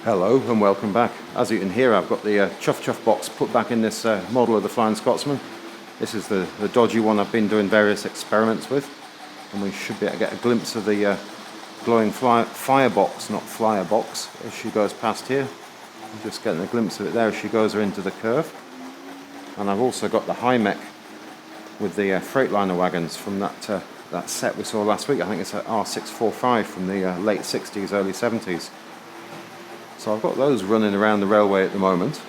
Hello and welcome back. As you can hear, I've got the Chuff Chuff box put back in this model of the Flying Scotsman. This is the dodgy one I've been doing various experiments with, and we should be able to get a glimpse of the glowing firebox, not flyer box, as she goes past here. I'm just getting a glimpse of it there as she goes into the curve. And I've also got the high mech with the Freightliner wagons from that set we saw last week. I think it's an R.258 from the late 60s, early 70s. So I've got those running around the railway at the moment.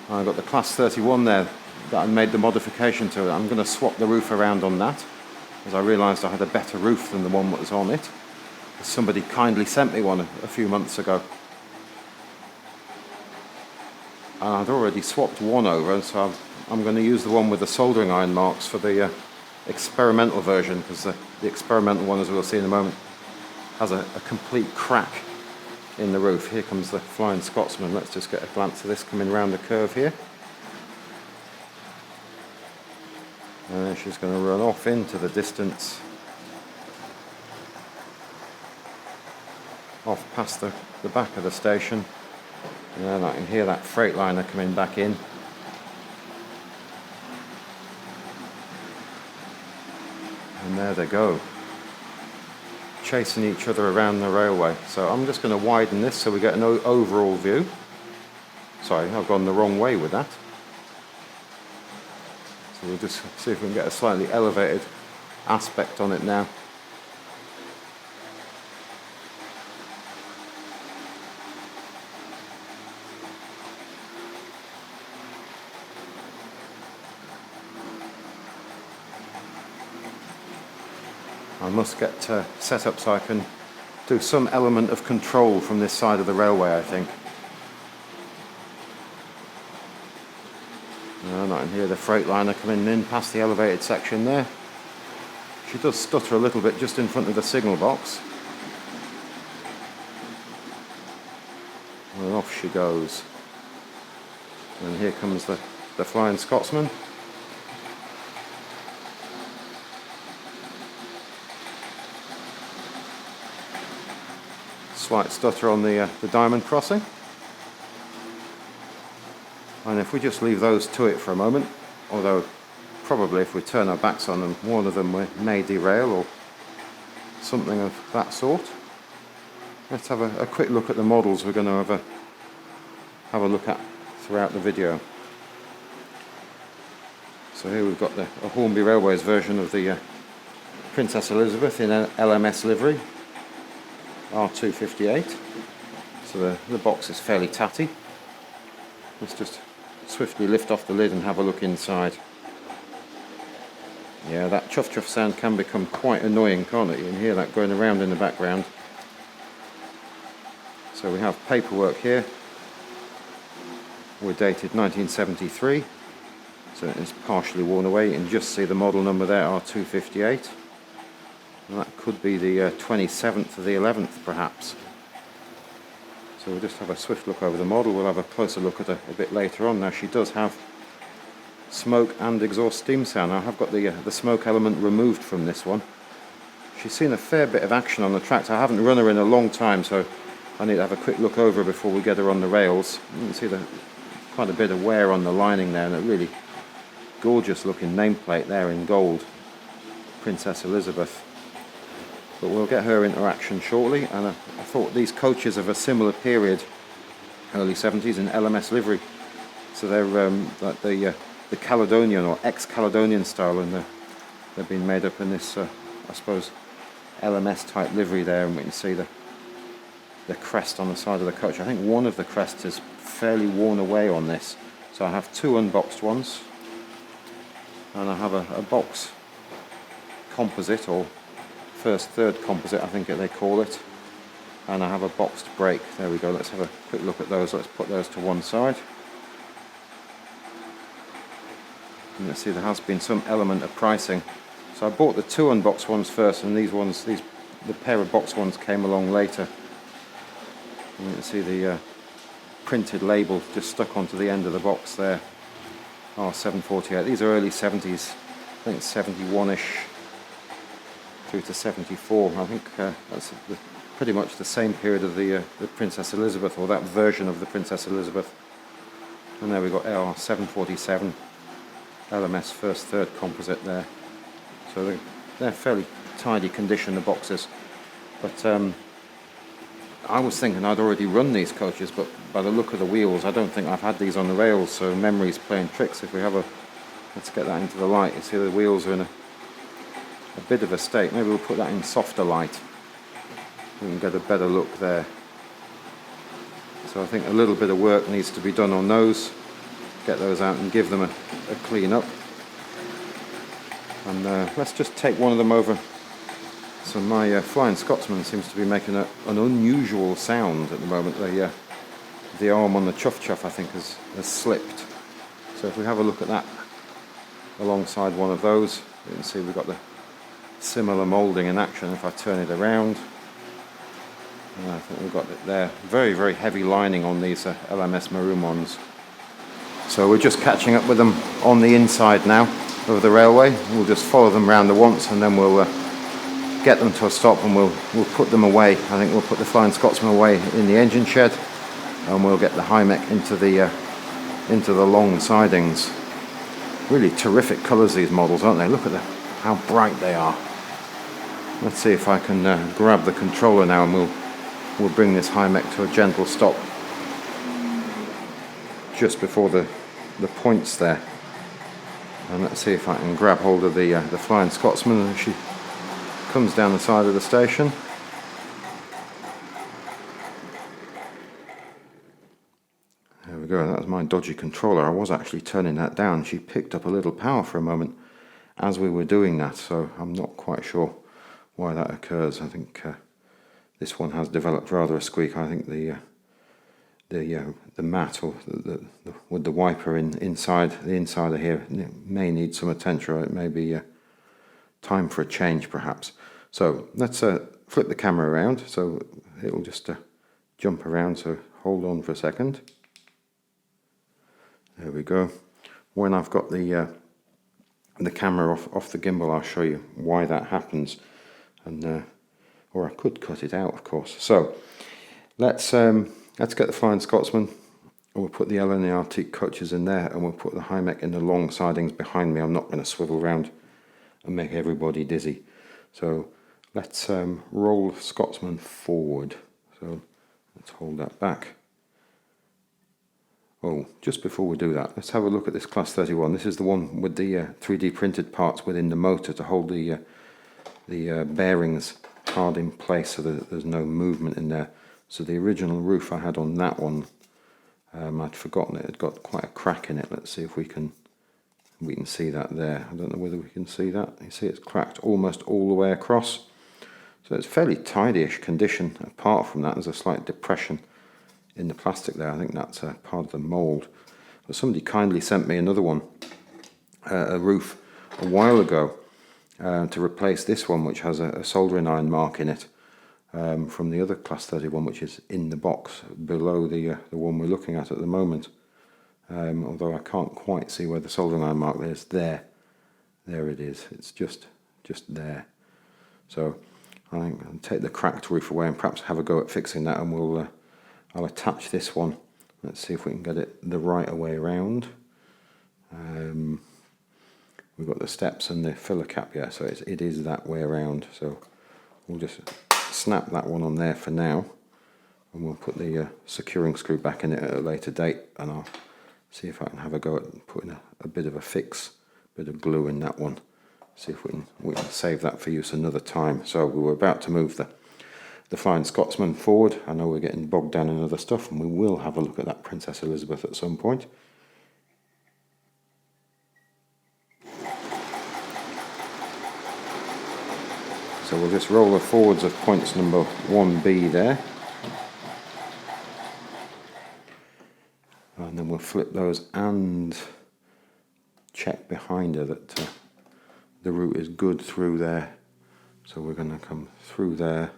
And I've got the Class 31 there that I made the modification to. I'm going to swap the roof around on that, as I realised I had a better roof than the one that was on it. Somebody kindly sent me one a few months ago. And I'd already swapped one over, so I'm going to use the one with the soldering iron marks for the experimental version, because the experimental one, as we'll see in a moment, has a complete crack in the roof. Here comes the Flying Scotsman. Let's just get a glance of this coming round the curve here. And then she's going to run off into the distance, off past the back of the station. And then I can hear that Freightliner coming back in. And there they go, chasing each other around the railway. So I'm just going to widen this so we get an overall view. Sorry, I've gone the wrong way with that. So we'll just see if we can get a slightly elevated aspect on it now. I must get set up so I can do some element of control from this side of the railway, I think. And I can hear the Freightliner coming in past the elevated section there. She does stutter a little bit just in front of the signal box. And off she goes. And here comes the Flying Scotsman. Slight stutter on the diamond crossing, and if we just leave those to it for a moment, although probably if we turn our backs on them, one of them may derail or something of that sort. Let's have a quick look at the models we're going to have a look at throughout the video. So here we've got a Hornby Railways version of the Princess Elizabeth in L.M.S livery, R.258. So the box is fairly tatty. Let's just swiftly lift off the lid and have a look inside. Yeah, that chuff chuff sound can become quite annoying, can't it? You can hear that going around in the background. So we have paperwork here. We're dated 1973. So it's partially worn away. You can just see the model number there, R.258. And that could be the 27th of the 11th, perhaps. So we'll just have a swift look over the model. We'll have a closer look at her a bit later on. Now she does have smoke and exhaust steam sound. I have got the smoke element removed from this one. She's seen a fair bit of action on the tracks. I haven't run her in a long time, so I need to have a quick look over her before we get her on the rails. You can see quite a bit of wear on the lining there, and a really gorgeous looking nameplate there in gold. Princess Elizabeth. But we'll get her into action shortly, and I thought these coaches of a similar period, early 70s, in L.M.S livery. So they're like the Caledonian or ex-Caledonian style, and they've been made up in this, I suppose, L.M.S type livery there, and we can see the crest on the side of the coach. I think one of the crests is fairly worn away on this. So I have two unboxed ones, and I have a box composite, or third composite, I think they call it, and I have a boxed brake. There we go. Let's have a quick look at those. Let's put those to one side. And let's see, there has been some element of pricing. So I bought the two unboxed ones first, and the pair of boxed ones came along later. And you can see the printed label just stuck onto the end of the box there. R.258. These are early 70s. I think 71ish. Through to 74. I think that's pretty much the same period of the Princess Elizabeth, or that version of the Princess Elizabeth. And there we've got R.258 L.M.S first third composite there. So they're fairly tidy condition, the boxes. But I was thinking I'd already run these coaches, but by the look of the wheels, I don't think I've had these on the rails, so memory's playing tricks. If we have let's get that into the light. You see the wheels are in a bit of a state. Maybe we'll put that in softer light. We can get a better look there. So I think a little bit of work needs to be done on those. Get those out and give them a clean up. And let's just take one of them over. So my Flying Scotsman seems to be making an unusual sound at the moment. The arm on the chuff I think has slipped. So if we have a look at that alongside one of those, you can see we've got the similar moulding in action. If I turn it around, I think we've got it there. Very, very heavy lining on these L.M.S maroon ones. So we're just catching up with them on the inside now of the railway. We'll just follow them round the once, and then we'll get them to a stop, and we'll put them away. I think we'll put the Flying Scotsman away in the engine shed, and we'll get the High-Mech into the long sidings. Really terrific colours, these models, aren't they? Look at how bright they are. Let's see if I can grab the controller now, and we'll bring this High-Mech to a gentle stop just before the points there. And let's see if I can grab hold of the Flying Scotsman as she comes down the side of the station. There we go, that was my dodgy controller. I was actually turning that down. She picked up a little power for a moment as we were doing that, so I'm not quite sure why that occurs. I think this one has developed rather a squeak. I think the mat, or with the wiper inside the insider here, may need some attention, or it may be time for a change perhaps. So let's flip the camera around so it'll just jump around, so hold on for a second. There we go. When I've got the camera off the gimbal, I'll show you why that happens, and or I could cut it out, of course. So let's get the Flying Scotsman, and we'll put the L and the R2 coaches in there, and we'll put the High-Mech in the long sidings behind me. I'm not going to swivel around and make everybody dizzy. So let's roll the Scotsman forward. So let's hold that back. Oh, just before we do that, let's have a look at this Class 31. This is the one with the 3D printed parts within the motor to hold the bearings hard in place so that there's no movement in there. So the original roof I had on that one, I'd forgotten it had got quite a crack in it. Let's see if we can see that there. I don't know whether we can see that. You see it's cracked almost all the way across. So it's fairly tidy-ish condition. Apart from that, there's a slight depression in the plastic there. I think that's part of the mould. But somebody kindly sent me another one, a roof, a while ago to replace this one, which has a soldering iron mark in it, from the other Class 31, which is in the box below the one we're looking at the moment. Although I can't quite see where the soldering iron mark is. There it is. It's just there. So I think I'll take the cracked roof away and perhaps have a go at fixing that, and I'll attach this one. Let's see if we can get it the right way around. We've got the steps and the filler cap, yeah, so it is that way around. So we'll just snap that one on there for now, and we'll put the securing screw back in it at a later date, and I'll see if I can have a go at putting a bit of a fix, bit of glue in that one. See if we can save that for use another time. So we were about to move the Flying Scotsman forward. I know we're getting bogged down in other stuff, and we will have a look at that Princess Elizabeth at some point. So we'll just roll the forwards of points number 1B there. And then we'll flip those and check behind her that the route is good through there. So we're going to come through there,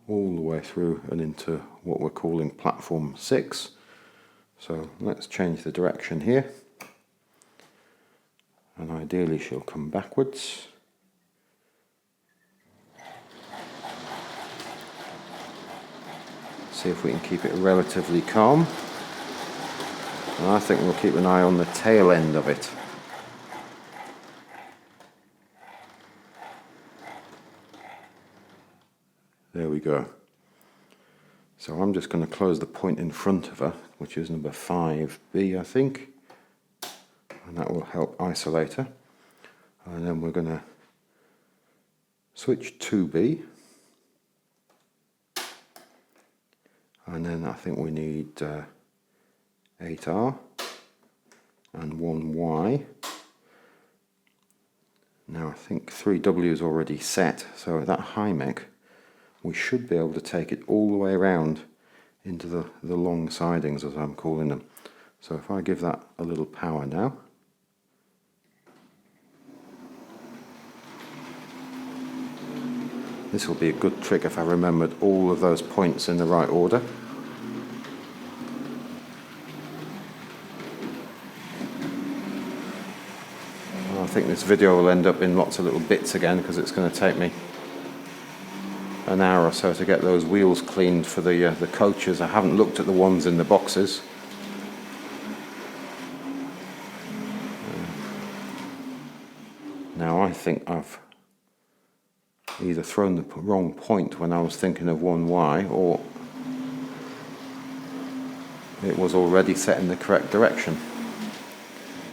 all the way through and into what we're calling platform 6. So let's change the direction here, and ideally she'll come backwards. see if we can keep it relatively calm. And I think we'll keep an eye on the tail end of it. There we go. So I'm just going to close the point in front of her, which is number 5B, I think. And that will help isolate her. And then we're going to switch 2B. And then I think we need 8R and 1Y. Now I think 3W is already set, so that high mech, we should be able to take it all the way around into the long sidings, as I'm calling them. So if I give that a little power now. This will be a good trick if I remembered all of those points in the right order. I think this video will end up in lots of little bits again because it's going to take me an hour or so to get those wheels cleaned for the coaches. I haven't looked at the ones in the boxes. Now I think I've either thrown the wrong point when I was thinking of 1Y, or it was already set in the correct direction,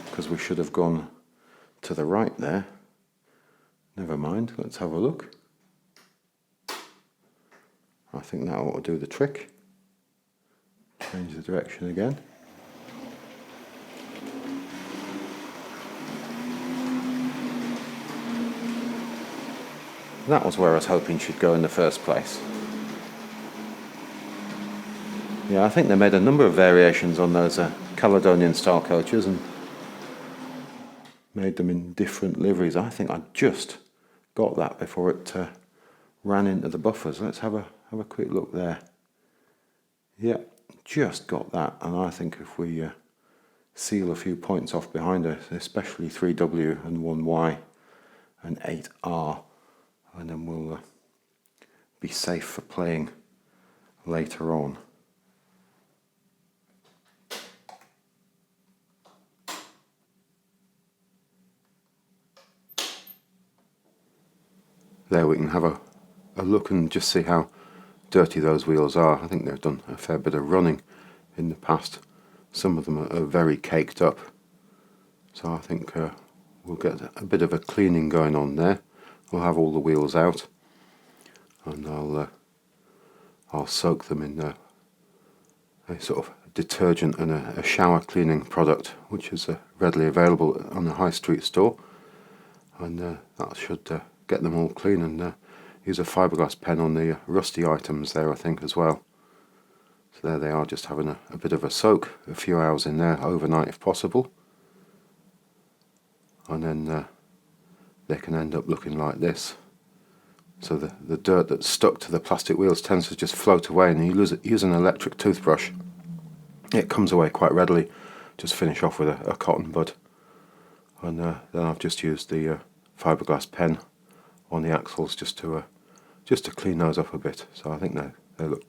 because we should have gone to the right there. Never mind, let's have a look. I think that ought to do the trick. Change the direction again. That was where I was hoping she'd go in the first place. Yeah, I think they made a number of variations on those Caledonian style coaches and made them in different liveries. I think I just got that before it ran into the buffers. Let's have a quick look there. Yeah, just got that, and I think if we seal a few points off behind her, especially 3W and 1Y and 8R, and then we'll be safe for playing later on. There we can have a look and just see how dirty those wheels are. I think they've done a fair bit of running in the past. Some of them are very caked up. So I think we'll get a bit of a cleaning going on there. We'll have all the wheels out, and I'll soak them in a sort of detergent and a shower cleaning product, which is readily available on a high street store, and that should get them all clean, and use a fiberglass pen on the rusty items there, I think, as well. So there they are, just having a bit of a soak, a few hours in there overnight if possible, and then they can end up looking like this. So the dirt that's stuck to the plastic wheels tends to just float away, and you use an electric toothbrush, it comes away quite readily. Just finish off with a cotton bud, and then I've just used the fiberglass pen on the axles just to clean those up a bit. So I think they look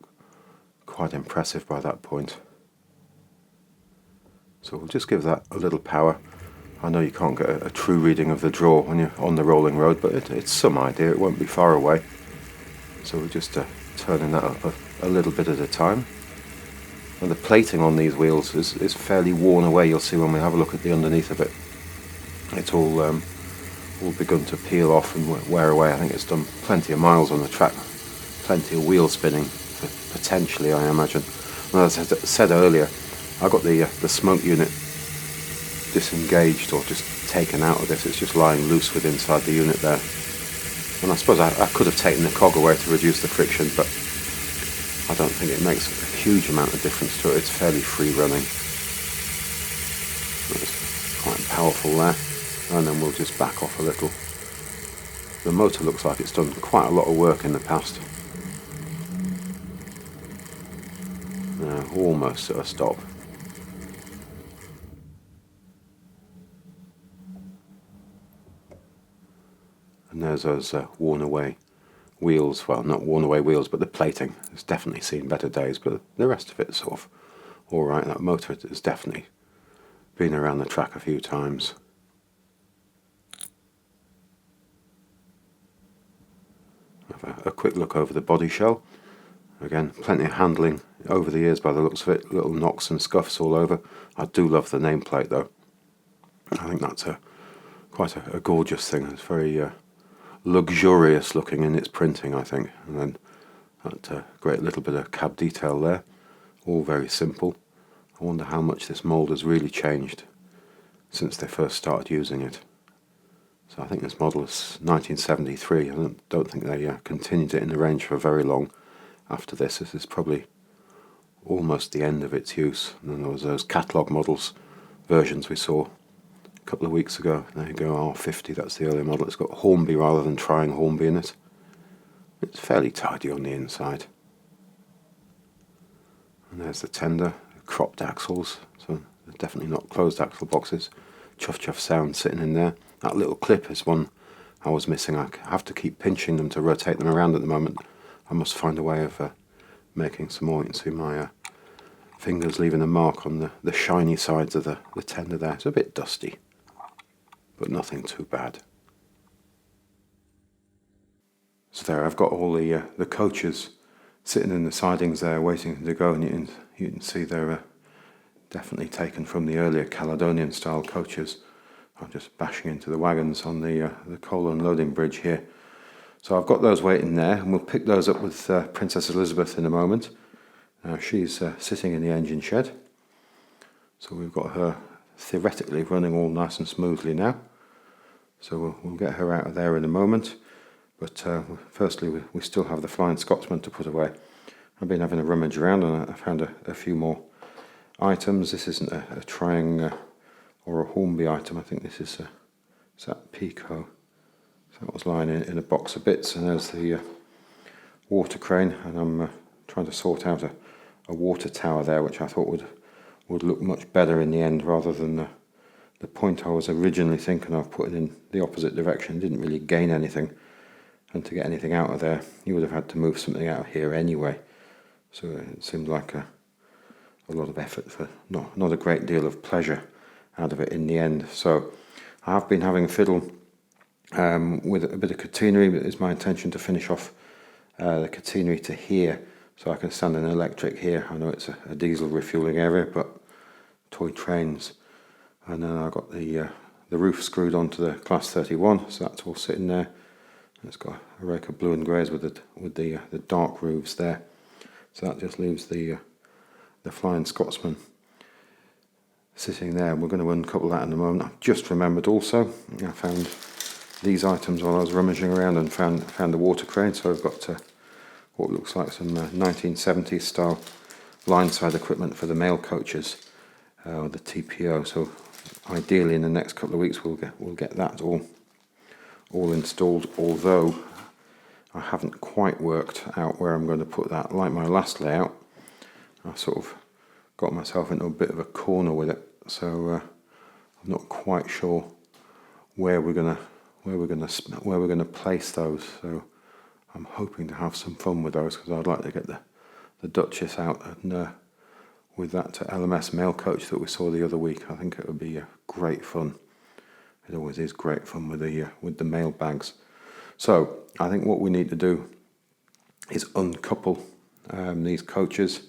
quite impressive by that point. So we'll just give that a little power. I know you can't get a true reading of the draw when you're on the rolling road, but it's some idea, it won't be far away. So we're just turning that up a little bit at a time. And the plating on these wheels is fairly worn away. You'll see when we have a look at the underneath of it. It's all begun to peel off and wear away. I think it's done plenty of miles on the track, plenty of wheel spinning, potentially, I imagine. And as I said earlier, I got the smoke unit disengaged or just taken out of this. It's just lying loose with inside the unit there. And I suppose I could have taken the cog away to reduce the friction, but I don't think it makes a huge amount of difference to it. It's fairly free running. It's quite powerful there. And then we'll just back off a little. The motor looks like it's done quite a lot of work in the past. Now, almost at a stop. And there's those worn away wheels, well, not worn away wheels, but the plating has definitely seen better days, but the rest of it's sort of alright. That motor has definitely been around the track a few times. Have a quick look over the body shell. Again, plenty of handling over the years by the looks of it, little knocks and scuffs all over. I do love the nameplate though. I think that's quite a gorgeous thing. It's very luxurious looking in its printing, I think. And then that great little bit of cab detail there, all very simple. I wonder how much this mould has really changed since they first started using it. So I think this model is 1973. I don't think they continued it in the range for very long after this. This is probably almost the end of its use. And then there was those catalogue models versions we saw a couple of weeks ago. There you go, R.258, that's the earlier model. It's got Hornby rather than trying Hornby in it. It's fairly tidy on the inside. And there's the tender, cropped axles, so they're definitely not closed axle boxes. Chuff chuff sound sitting in there. That little clip is one I was missing. I have to keep pinching them to rotate them around at the moment. I must find a way of making some more. You can see my fingers leaving a mark on the shiny sides of the tender there. It's a bit dusty, but nothing too bad. So there, I've got all the coaches sitting in the sidings there waiting to go, and you can see they're definitely taken from the earlier Caledonian style coaches. I'm just bashing into the wagons on the coal unloading bridge here. So I've got those waiting there, and we'll pick those up with Princess Elizabeth in a moment. She's sitting in the engine shed. So we've got her theoretically running all nice and smoothly now. So we'll get her out of there in a moment. But firstly, we still have the Flying Scotsman to put away. I've been having a rummage around, and I found a few more items. This isn't a trying or a Hornby item. I think this is that Pico. So that was lying in a box of bits, and there's the water crane, and I'm trying to sort out a water tower there, which I thought would look much better in the end, rather than the point I was originally thinking of putting in the opposite direction. Didn't really gain anything, and to get anything out of there, you would have had to move something out of here anyway. So it seemed like a lot of effort for not a great deal of pleasure out of it in the end. So I have been having a fiddle with a bit of catenary. It's my intention to finish off the catenary to here, so I can stand an electric here. I know it's a diesel refueling area, but toy trains. And then I got the roof screwed onto the Class 31, so that's all sitting there. And it's got a rake of blue and greys with the dark roofs there. So that just leaves the Flying Scotsman sitting there. We're going to uncouple that in a moment. I've just remembered also, I found these items while I was rummaging around, and found the water crane. So I've got what looks like some 1970s style line side equipment for the mail coaches, the TPO. So ideally in the next couple of weeks we'll get that all installed, although I haven't quite worked out where I'm going to put that. Like my last layout, I sort of got myself into a bit of a corner with it, so I'm not quite sure where we're gonna place those. So I'm hoping to have some fun with those, because I'd like to get the Duchess out and with that L.M.S mail coach that we saw the other week. I think it would be great fun. It always is great fun with the mail bags. So I think what we need to do is uncouple these coaches,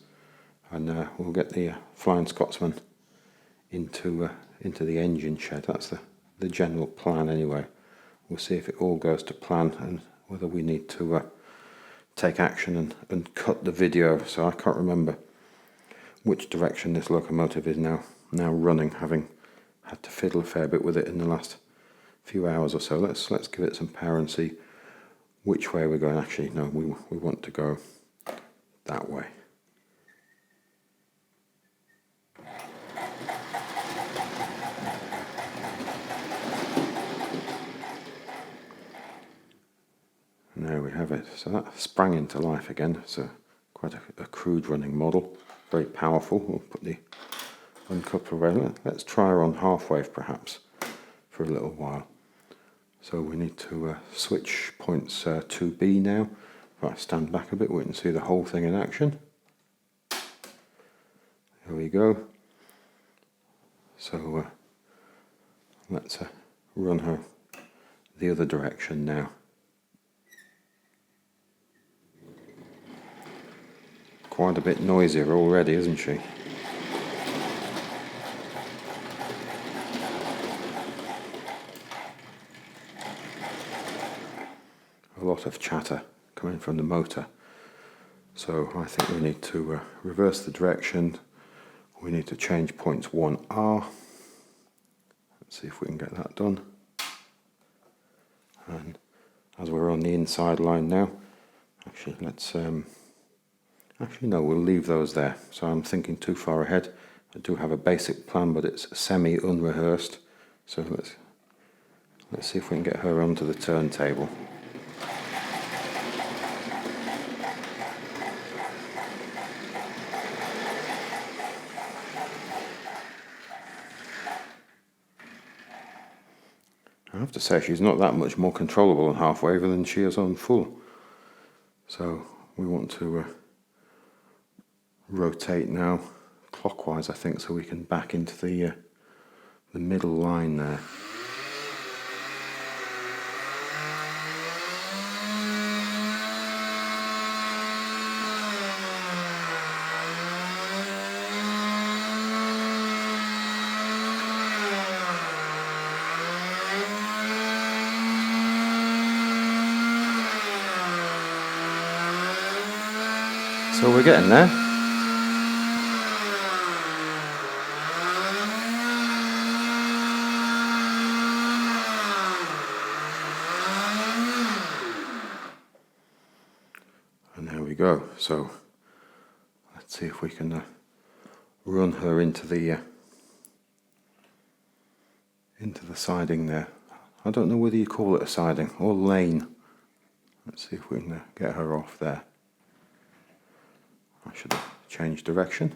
and we'll get the Flying Scotsman into the engine shed. That's the general plan anyway. We'll see if it all goes to plan, and whether we need to take action and cut the video. So I can't remember which direction this locomotive is now running, having had to fiddle a fair bit with it in the last few hours or so. Let's give it some power and see which way we're going. Actually, no, we want to go that way. And there we have it. So that sprang into life again. It's quite a crude running model, very powerful. We'll put the uncoupler away. Let's try her on half wave perhaps for a little while. So we need to switch points 2B now. If I stand back a bit, we can see the whole thing in action. There we go. So let's run her the other direction now. Quite a bit noisier already, isn't she? A lot of chatter coming from the motor. So I think we need to reverse the direction. We need to change points 1R. Let's see if we can get that done. And as we're on the inside line now, actually let's actually no, we'll leave those there. So I'm thinking too far ahead. I do have a basic plan, but it's semi-unrehearsed. So let's see if we can get her onto the turntable. I have to say she's not that much more controllable on half wave than she is on full. So we want to rotate now clockwise, I think, so we can back into the middle line there. So we're getting there. And there we go. So let's see if we can run her into the siding there. I don't know whether you call it a siding or lane. Let's see if we can get her off there. I should have changed direction.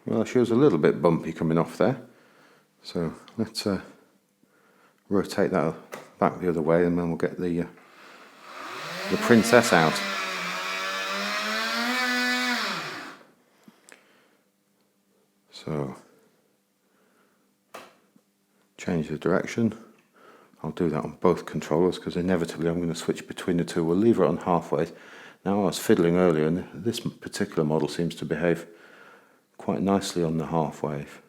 Well, she was a little bit bumpy coming off there. So let's rotate that back the other way, and then we'll get the princess out. So change the direction. I'll do that on both controllers because inevitably I'm going to switch between the two. We'll leave her on half wave. Now I was fiddling earlier, and this particular model seems to behave quite nicely on the half wave.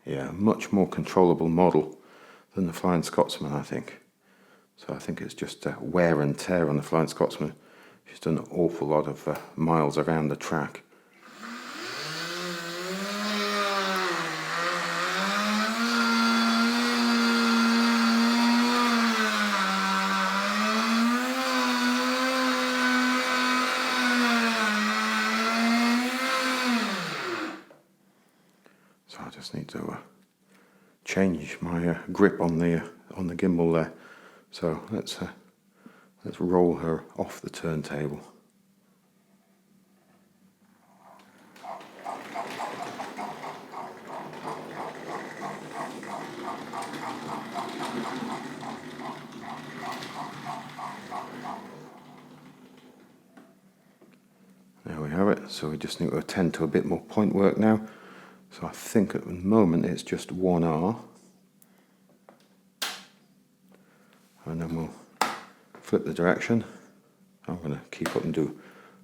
Yeah, a much more controllable model than the Flying Scotsman, I think. So I think it's just wear and tear on the Flying Scotsman. She's done an awful lot of miles around the track. So I just need to change my grip on the gimbal there. So let's roll her off the turntable. There we have it. So we just need to attend to a bit more point work now. So I think at the moment it's just 1R. And then we'll flip the direction. I'm going to keep up and do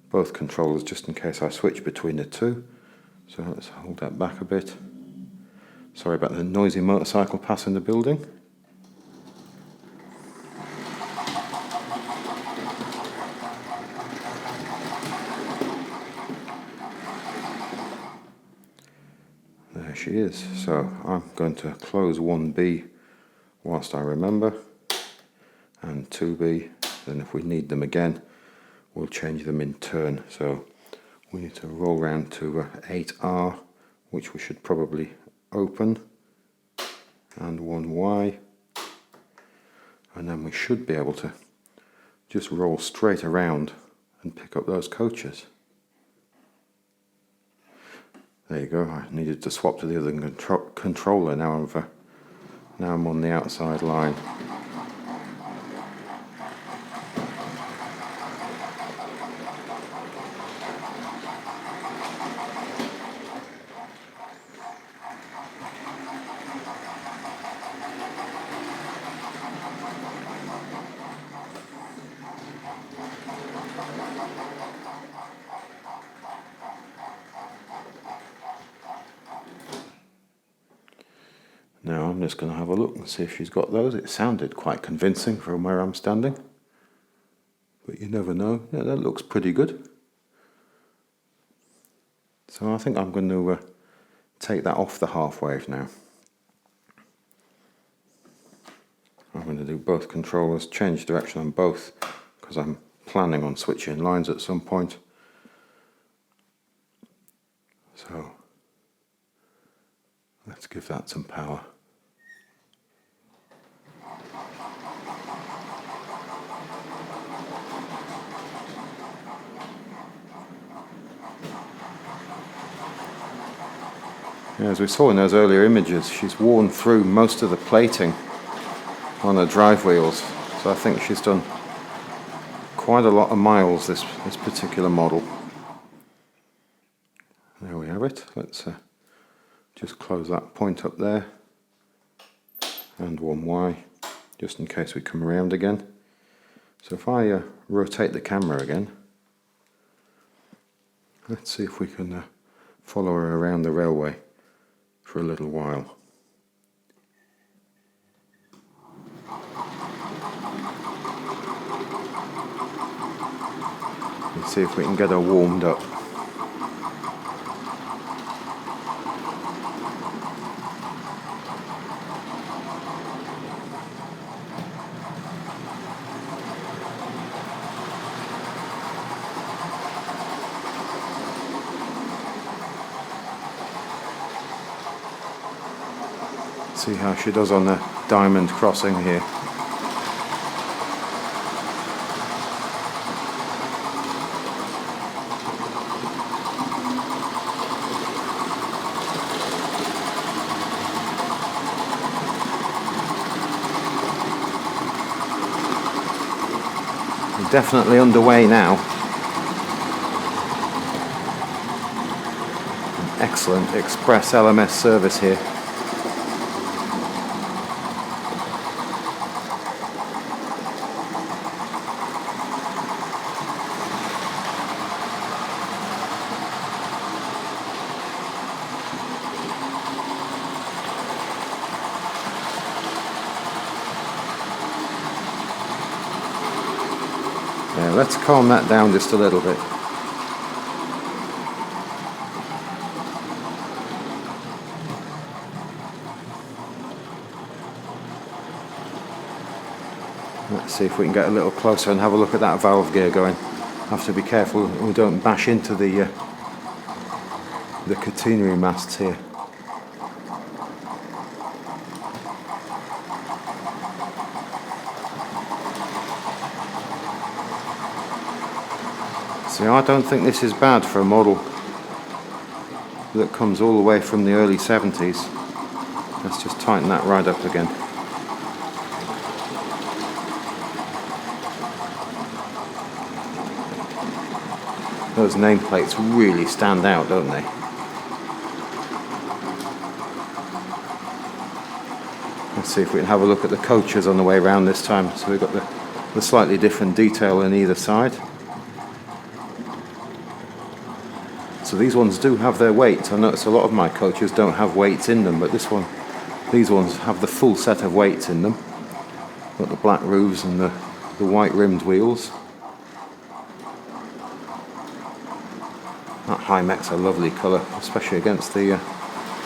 both controllers just in case I switch between the two. So let's hold that back a bit. Sorry about the noisy motorcycle passing the building. There she is. So I'm going to close 1B whilst I remember, and 2B, then if we need them again we'll change them in turn. So We need to roll round to 8R, which we should probably open, and 1Y, and then we should be able to just roll straight around and pick up those coaches. There you go. I needed to swap to the other controller. Now I'm on the outside line. Now I'm just going to have a look and see if she's got those. It sounded quite convincing from where I'm standing, but you never know. Yeah, that looks pretty good. So I think I'm going to take that off the half wave now. I'm going to do both controllers, change direction on both, because I'm planning on switching lines at some point. So let's give that some power. Yeah, as we saw in those earlier images, she's worn through most of the plating on her drive wheels, so I think she's done quite a lot of miles, this particular model. There we have it. Let's just close that point up there, and 1Y, just in case we come around again. So if I rotate the camera again, let's see if we can follow her around the railway for a little while. Let's see if we can get her warmed up. See how she does on the diamond crossing here. We're definitely underway now. An excellent express L.M.S service here. Yeah, let's calm that down just a little bit. Let's see if we can get a little closer and have a look at that valve gear going. Have to be careful we don't bash into the catenary masts here. See, I don't think this is bad for a model that comes all the way from the early 70s. Let's just tighten that right up again. Those nameplates really stand out, don't they? Let's see if we can have a look at the coaches on the way around this time. So we've got the slightly different detail on either side. So these ones do have their weight. I notice a lot of my coaches don't have weights in them, but these ones have the full set of weights in them. Got the black roofs and the white rimmed wheels. That Hymex a lovely colour, especially against the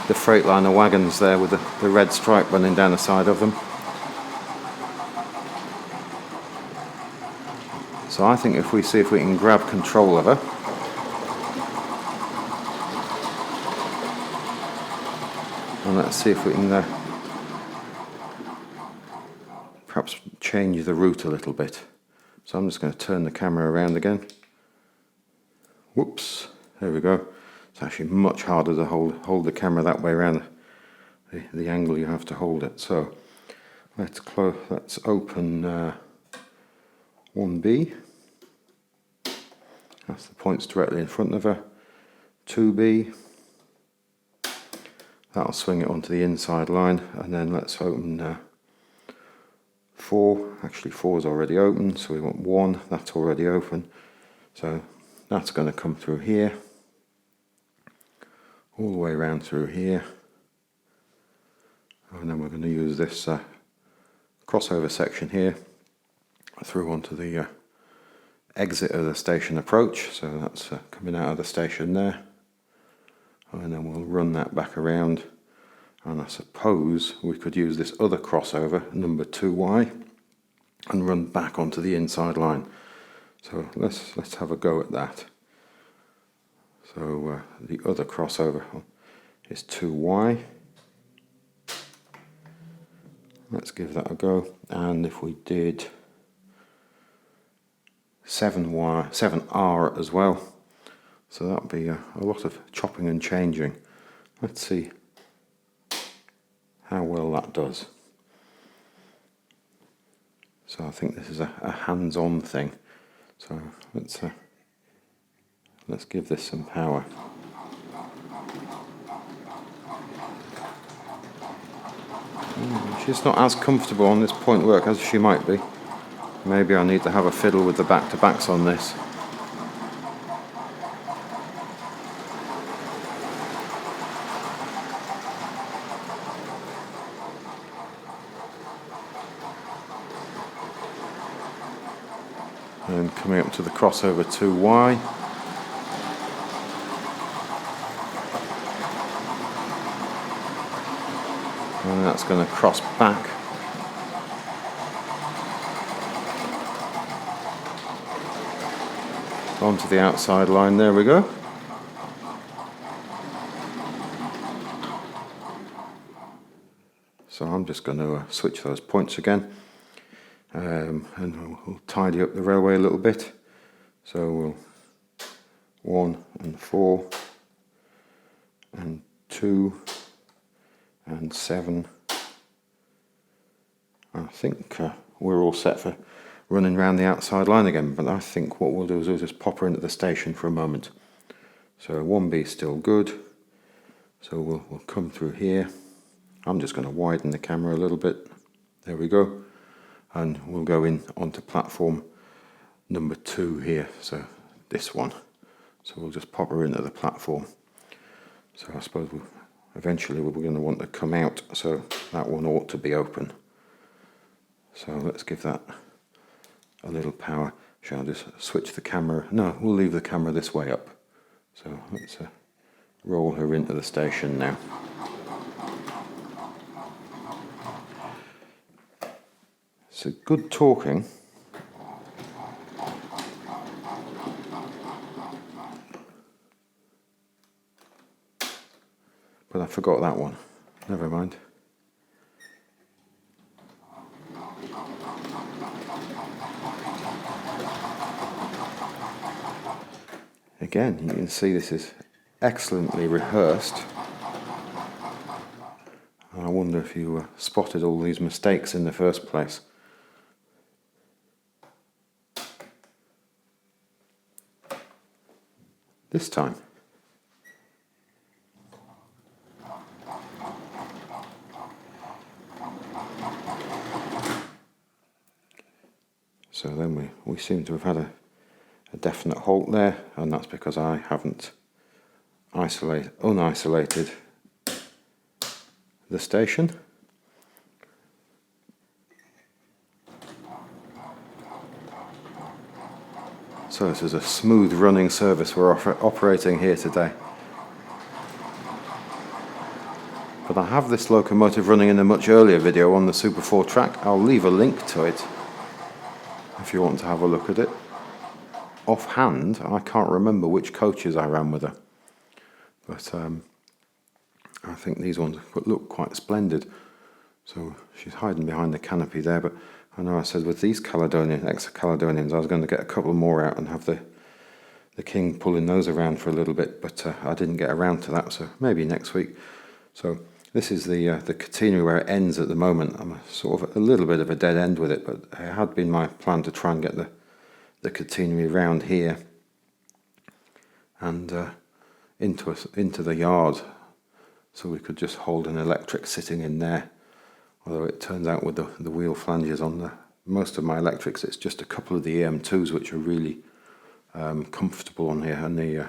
Freightliner wagons there with the red stripe running down the side of them. So I think if we see if we can grab control of her, And let's see if we can perhaps change the route a little bit. So I'm just going to turn the camera around again. Whoops, there we go. It's actually much harder to hold the camera that way around the angle you have to hold it. So let's open 1B. That's the points directly in front of her. 2B. That'll swing it onto the inside line, and then let's open 4. Actually 4 is already open, so we want 1. That's already open. So that's going to come through here, all the way around through here, and then we're going to use this crossover section here through onto the exit of the station approach. So that's coming out of the station there, and then we'll run that back around, and I suppose we could use this other crossover, number 2Y, and run back onto the inside line. So let's have a go at that. So the other crossover is 2Y. Let's give that a go. And if we did 7R as well, so that would be a lot of chopping and changing. Let's see how well that does. So I think this is a hands-on thing. So let's give this some power. She's not as comfortable on this point work as she might be. Maybe I need to have a fiddle with the back-to-backs on this. And coming up to the crossover 2Y. And that's going to cross back. Onto the outside line, there we go. So I'm just going to switch those points again. And we'll tidy up the railway a little bit. So we'll 1 and 4 and 2 and 7. I think we're all set for running around the outside line again, but I think what we'll do is we'll just pop her into the station for a moment. So 1B is still good, so we'll come through here. I'm just going to widen the camera a little bit. There we go. And we'll go in onto platform number 2 here, so this one. So we'll just pop her into the platform. So I suppose eventually we're going to want to come out, so that one ought to be open. So let's give that a little power. Shall I just switch the camera? No, we'll leave the camera this way up. So let's roll her into the station now. So good talking. But I forgot that one. Never mind. Again, you can see this is excellently rehearsed. I wonder if you spotted all these mistakes in the first place. This time. So then we seem to have had a definite halt there, and that's because I haven't unisolated the station. So this is a smooth running service we're operating here today. But I have this locomotive running in a much earlier video on the Super 4 track. I'll leave a link to it if you want to have a look at it. Offhand, I can't remember which coaches I ran with her. But I think these ones look quite splendid. So she's hiding behind the canopy there, but I know I said with these ex-Caledonians I was going to get a couple more out and have the king pulling those around for a little bit, but I didn't get around to that, so maybe next week. So this is the catenary where it ends at the moment. I'm sort of a little bit of a dead end with it, but it had been my plan to try and get the catenary round here and into the yard, so we could just hold an electric sitting in there. Although it turns out with the wheel flanges on most of my electrics, it's just a couple of the EM2s which are really comfortable on here, and the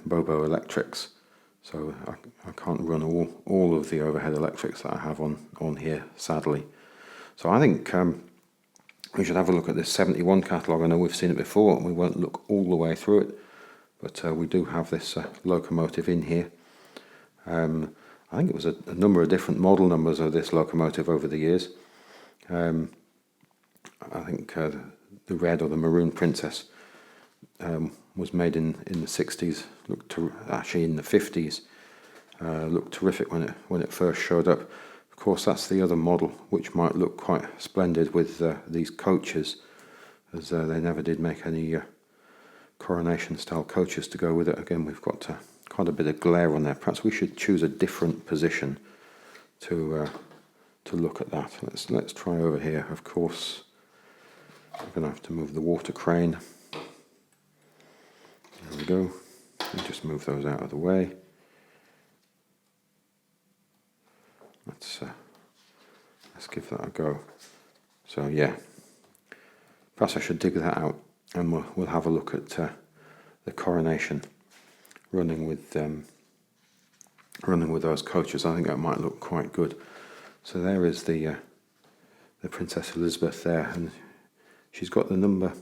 Bobo electrics. So I can't run all of the overhead electrics that I have on here, sadly. So I think we should have a look at this 71 catalogue. I know we've seen it before, and we won't look all the way through it, but we do have this locomotive in here. I think it was a number of different model numbers of this locomotive over the years. I think the red or the maroon Princess was made in the 60s, actually in the 50s. Looked terrific when it first showed up. Of course, that's the other model, which might look quite splendid with these coaches, as they never did make any coronation-style coaches to go with it. Again, we've got quite a bit of glare on there. Perhaps we should choose a different position to look at that. Let's try over here. Of course, I'm going to have to move the water crane. There we go. And just move those out of the way. Let's give that a go. So yeah, perhaps I should dig that out, and we'll have a look at the coronation running with those coaches. I think that might look quite good. So there is the Princess Elizabeth there, and she's got the number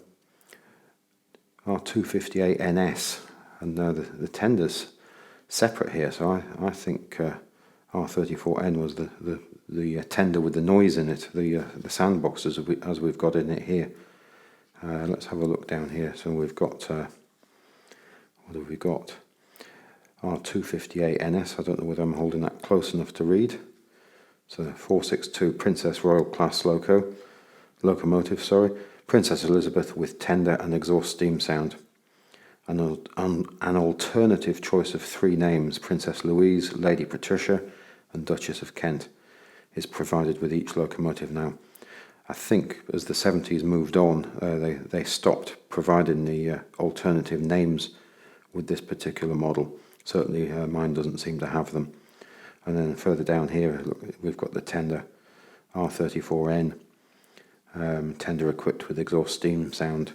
R.258 NS, and the tender's separate here. So I think R34N was the tender with the noise in it, the sound boxes as we've got in it here. Let's have a look down here. So we've got what have we got? R258 NS. I don't know whether I'm holding that close enough to read. So 462 Princess Royal Class locomotive. Princess Elizabeth with tender and exhaust steam sound. An alternative choice of 3 names, Princess Louise, Lady Patricia, and Duchess of Kent, is provided with each locomotive now. I think as the 70s moved on, they stopped providing the alternative names with this particular model. Certainly mine doesn't seem to have them. And then further down here, look, we've got the tender R34N, tender equipped with exhaust steam sound,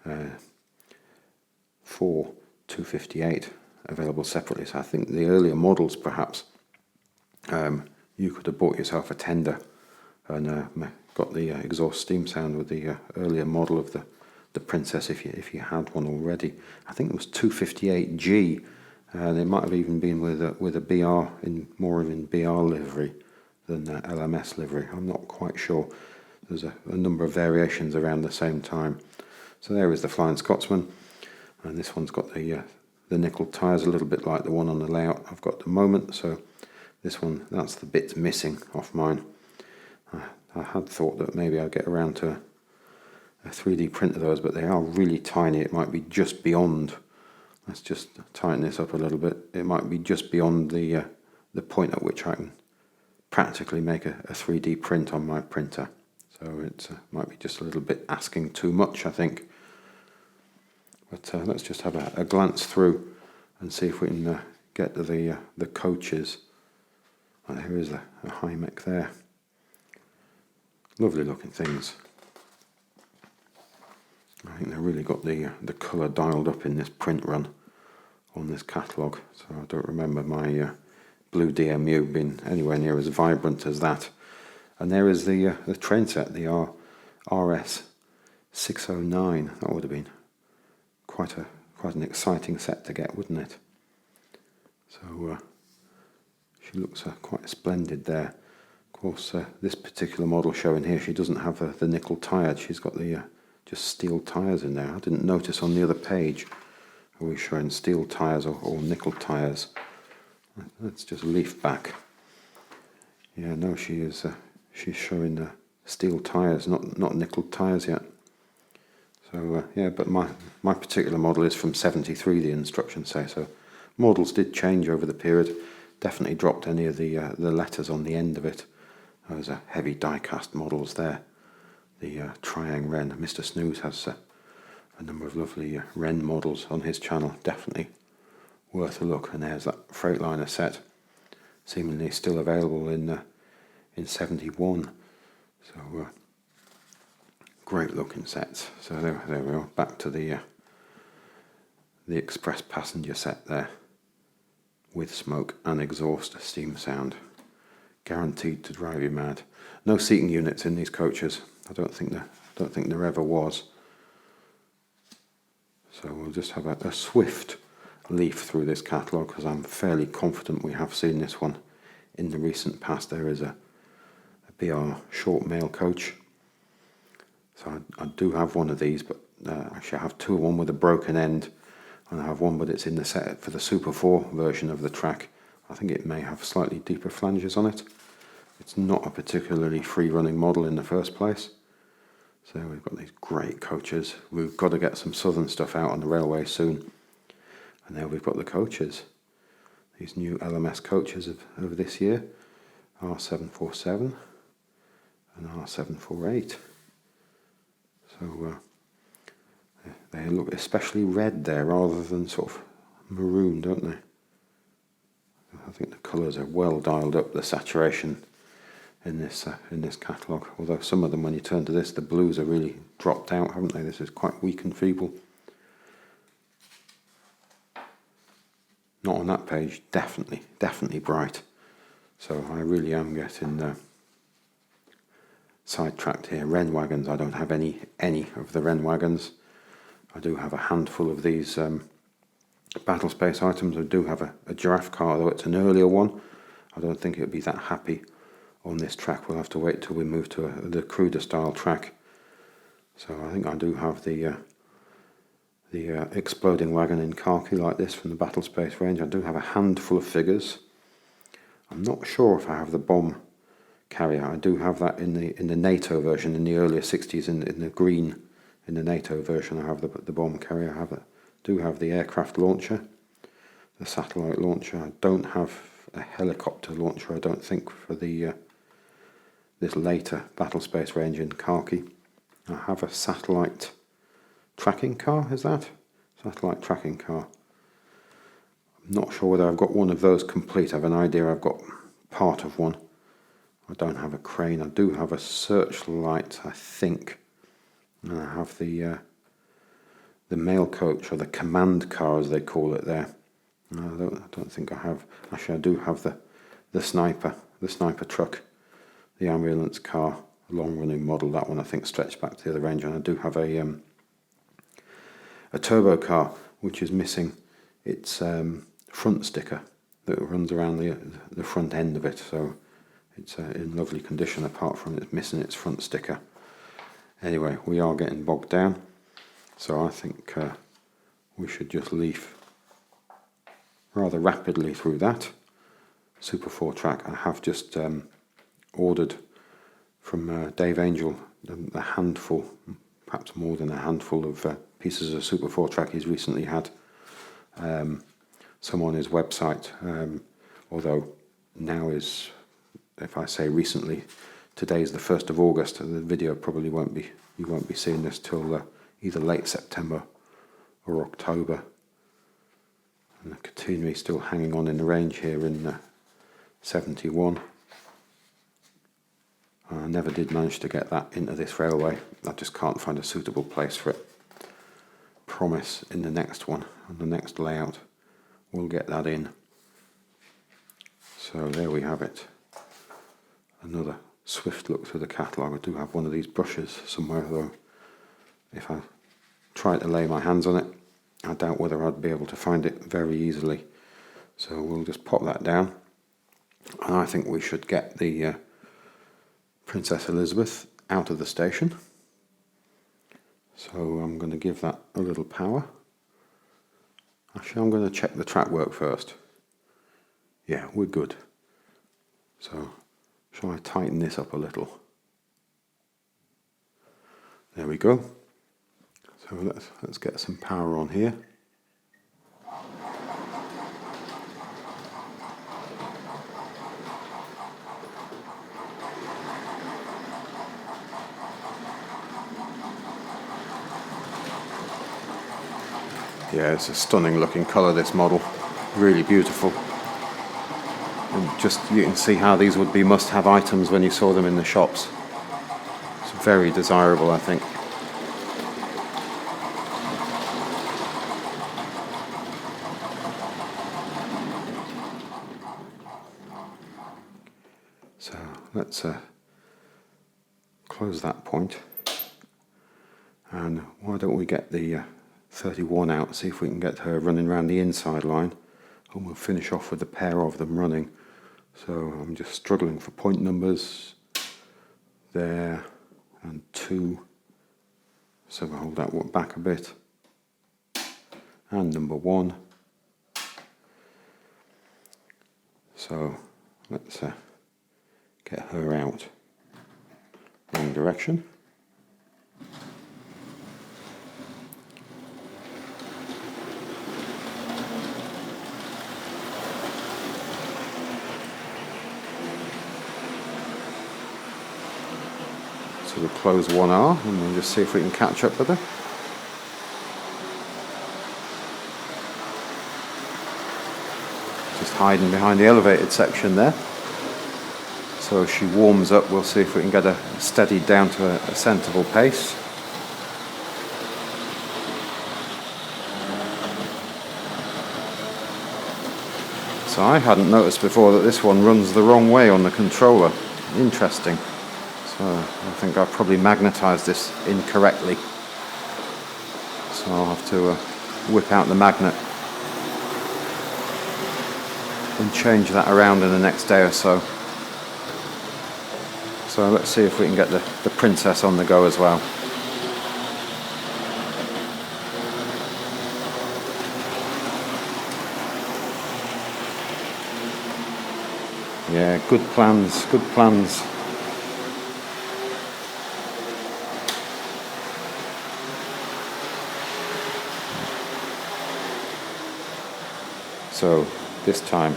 4.258 available separately. So I think the earlier models, perhaps, you could have bought yourself a tender and got the exhaust steam sound with the earlier model of the Princess if you had one already. I think it was 258G, and it might have even been with a BR more in BR livery than L.M.S. livery. I'm not quite sure. There's a number of variations around the same time. So there is the Flying Scotsman, and this one's got the nickel tyres, a little bit like the one on the layout I've got at the moment. So this one, that's the bits missing off mine. I had thought that maybe I'd get around to a 3D print of those, but they are really tiny. It might be just beyond. Let's just tighten this up a little bit. It might be just beyond the point at which I can practically make a 3D print on my printer. So it might be just a little bit asking too much, I think. But let's just have a glance through and see if we can get to the coaches. And here is a high mech there. Lovely looking things. I think they've really got the colour dialed up in this print run on this catalogue. So I don't remember my blue DMU being anywhere near as vibrant as that. And there is the train set, the RS 609. That would have been quite an exciting set to get, wouldn't it? So she looks quite splendid there. Of course, this particular model showing here, she doesn't have the nickel tyre. She's got the just steel tyres in there. I didn't notice on the other page. Are we showing steel tyres or nickel tyres? Let's just leaf back. Yeah, no, she's showing steel tyres, not nickel tyres yet. So yeah, but my particular model is from 73, the instructions say. So models did change over the period. Definitely dropped any of the letters on the end of it. Those are heavy die-cast models there. The Triang Wren. Mr. Snooze has a number of lovely Wren models on his channel. Definitely worth a look. And there's that Freightliner set, seemingly still available in 71. So great looking sets. So there we are. Back to the express passenger set there, with smoke and exhaust steam sound, guaranteed to drive you mad. No seating units in these coaches. I don't think there ever was. So we'll just have a swift leaf through this catalogue, because I'm fairly confident we have seen this one in the recent past. There is a BR short mail coach. So I do have one of these, but actually I have two. One with a broken end, and I have one, but it's in the set for the Super 4 version of the track. I think it may have slightly deeper flanges on it. It's not a particularly free-running model in the first place. So we've got these great coaches. We've got to get some southern stuff out on the railway soon. And there we've got the coaches. These new L.M.S. coaches of this year. R747 and R748. So they look especially red there rather than sort of maroon, don't they? I think the colours are well dialed up, the saturation in this catalogue. Although some of them, when you turn to this, the blues are really dropped out, haven't they? This is quite weak and feeble. Not on that page, definitely bright. So I really am getting sidetracked here. Wren wagons, I don't have any of the Wren wagons. I do have a handful of these battle space items. I do have a giraffe car, though it's an earlier one. I don't think it'll be that happy on this track. We'll have to wait till we move to the cruder style track. So I think I do have the exploding wagon in khaki like this from the battle space range. I do have a handful of figures. I'm not sure if I have the bomb carrier. I do have that in the NATO version in the earlier 60s in the green. In the NATO version I have the bomb carrier. I do have the aircraft launcher, the satellite launcher. I don't have a helicopter launcher, I don't think, for this later battle space range in khaki. I have a satellite tracking car, is that? Satellite tracking car. I'm not sure whether I've got one of those complete. I have an idea I've got part of one. I don't have a crane. I do have a searchlight, I think. And I have the mail coach, or the command car as they call it there. No, I don't think I have. Actually, I do have the sniper truck, the ambulance car, long-running model. That one I think stretched back to the other range. And I do have a turbo car which is missing its front sticker that runs around the front end of it. So it's in lovely condition apart from it's missing its front sticker. Anyway, we are getting bogged down, so I think we should just leaf rather rapidly through that. Super 4 track. I have just ordered from Dave Angel a handful, perhaps more than a handful of pieces of Super 4 track he's recently had. Some on his website, although now is, if I say recently, today is the 1st of August. The video probably you won't be seeing this till either late September or October. And the catenary still hanging on in the range here in 71. I never did manage to get that into this railway. I just can't find a suitable place for it. Promise in the next one, on the next layout, we'll get that in. So there we have it. Another swift look through the catalogue. I do have one of these brushes somewhere, though. If I try to lay my hands on it, I doubt whether I'd be able to find it very easily. So we'll just pop that down. And I think we should get the Princess Elizabeth out of the station. So I'm going to give that a little power. Actually, I'm going to check the track work first. Yeah, we're good. So, shall I tighten this up a little? There we go. So let's get some power on here. Yeah, it's a stunning looking colour, this model. Really beautiful. And just you can see how these would be must-have items when you saw them in the shops. It's very desirable, I think. So let's close that point. And why don't we get the 31 out, see if we can get her running around the inside line, and we'll finish off with a pair of them running. So I'm just struggling for point numbers there, and 2, so we'll hold that one back a bit, and number 1. So let's get her out, wrong direction. So we'll close 1R and we'll just see if we can catch up with her. Just hiding behind the elevated section there. So as she warms up, we'll see if we can get her steadied down to a sensible pace. So I hadn't noticed before that this one runs the wrong way on the controller. Interesting. So I think I've probably magnetised this incorrectly. So I'll have to whip out the magnet and change that around in the next day or so. So let's see if we can get the princess on the go as well. Yeah, good plans, good plans. So this time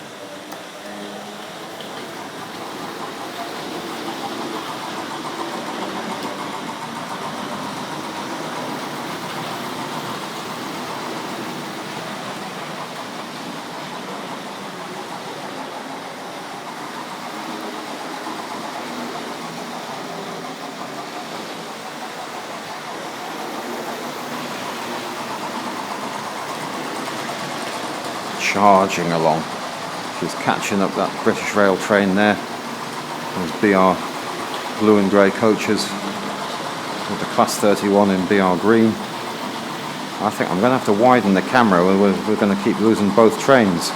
charging along. She's catching up that British Rail train there. Those BR blue and grey coaches with the Class 31 in BR green. I think I'm going to have to widen the camera. We're going to keep losing both trains.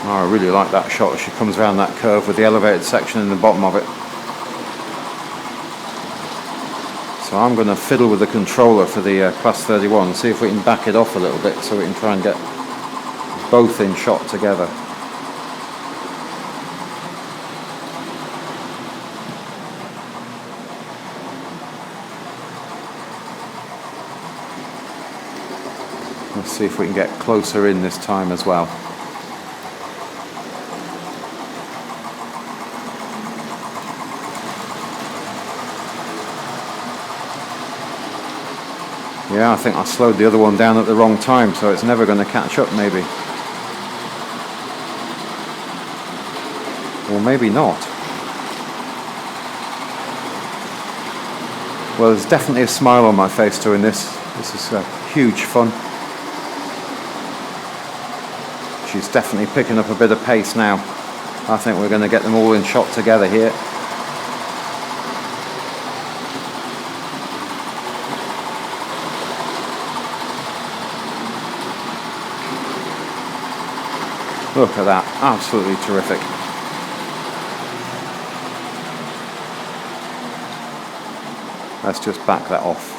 Oh, I really like that shot as she comes around that curve with the elevated section in the bottom of it. So I'm going to fiddle with the controller for the Class 31 and see if we can back it off a little bit so we can try and get both in shot together. Let's see if we can get closer in this time as well. Yeah, I think I slowed the other one down at the wrong time, so it's never going to catch up, maybe. Or maybe not. Well, there's definitely a smile on my face doing this. This is huge fun. She's definitely picking up a bit of pace now. I think we're going to get them all in shot together here. Look at that, absolutely terrific. Let's just back that off.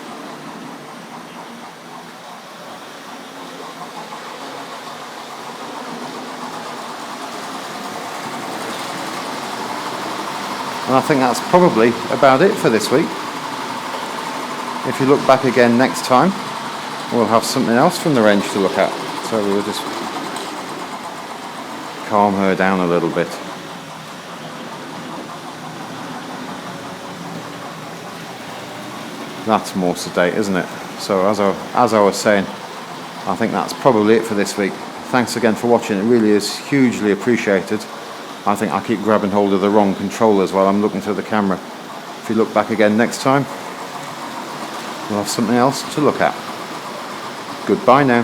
And I think that's probably about it for this week. If you look back again next time, we'll have something else from the range to look at. So we'll just calm her down a little bit. That's more sedate, isn't it? So as I was saying, I think that's probably it for this week. Thanks again for watching. It really is hugely appreciated. I think I keep grabbing hold of the wrong controllers while I'm looking through the camera. If you look back again next time, we'll have something else to look at. Goodbye now.